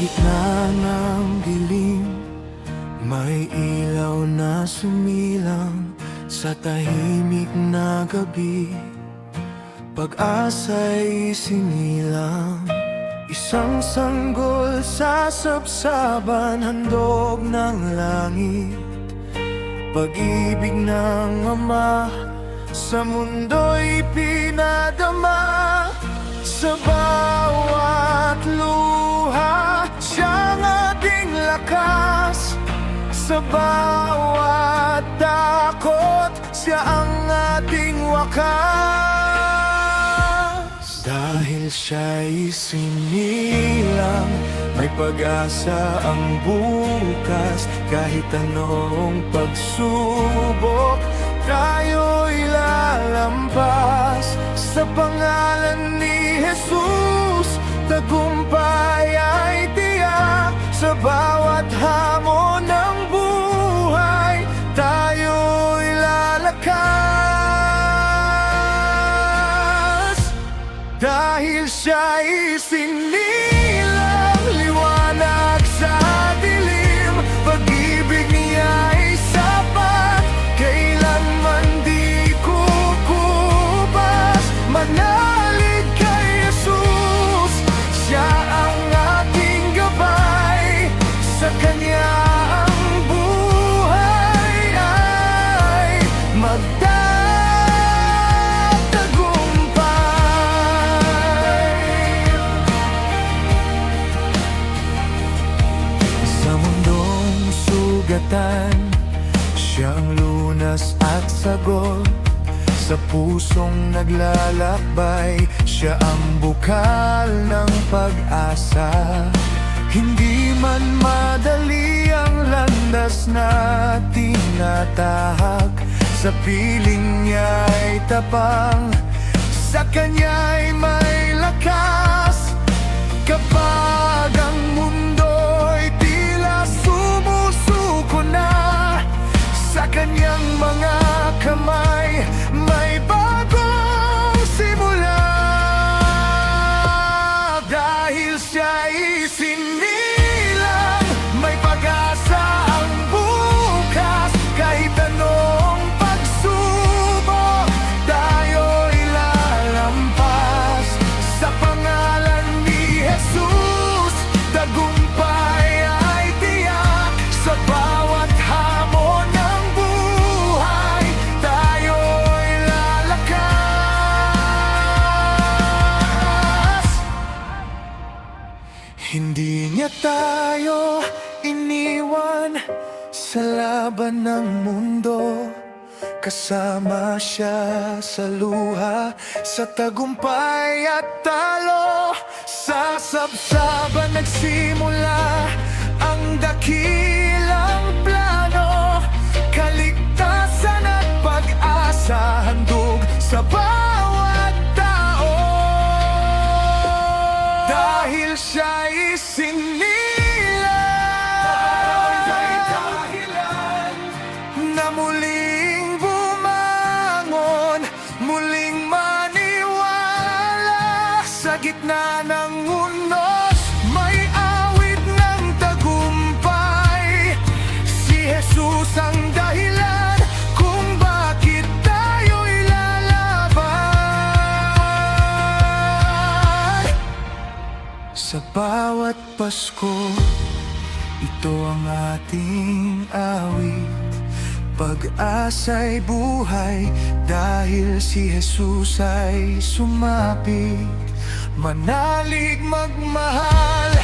gitna ng dilim, may ilaw na sumilang sa tahimik na gabi. Pag-asa'y sinilang, isang sanggol sa sapsaban, handog ng langit. Pag-ibig ng Ama sa mundo'y pinadama. Sa bawat luha, siyang ating lakas. Sa bawat takot, siya ang ating wakas. Dahil siya'y sinilang, may pag-asa ang bukas. Kahit anong pagsubok, tayo'y lalampas. Sa pangalan ni Jesus, tagumpay ay tiyak. Sa bawat hamon ng buhay, tayo'y lalakas. Dahil siya'y sinilang, liwanag sa dilim. Pag-ibig niya'y sapat, kailanman di kukupas. Manalig kay Jesus, siya ang ating gabay. Sa Kanya ang buhay ay magtatagumpay. Sa mundong sugatan, siya ang lunas at sagot. Sa pusong naglalakbay, siya ang bukal ng pag-asa. Hindi man madali ang landas na tinatahak, sa piling niya'y tapang, sa Kanya'y may lakas. Kapag ang mundo'y tila sumusuko na, sa Kanyang mga kamay may bagong simula. Dahil siya'y sinilang, may pag-asa ang bukas. Kahit anong pagsubok, tayo'y lalampas. Sa pangalan ni Jesus, tagumpay ay tiyak. Sa bawat hamon ng buhay, tayo'y lalakas. Hindi niya tayo iniwan sa laban ng mundo. Kasama siya sa luha, sa tagumpay at talo. Sa sabsaban nagsimula ang dakilang plano. Kaligtasan at pag-asa, handog sa bawat tao. Dahil siya'y sinilang, na muling bumangon, muling maniwala. Sa gitna ng unos, may awit ng tagumpay. Si Jesus ang dahilan kung bakit tayo'y lalaban. Sa bawat Pasko, ito ang ating awit. Pag-asa'y buhay dahil si Jesus ay sumapit. Manalig magmahal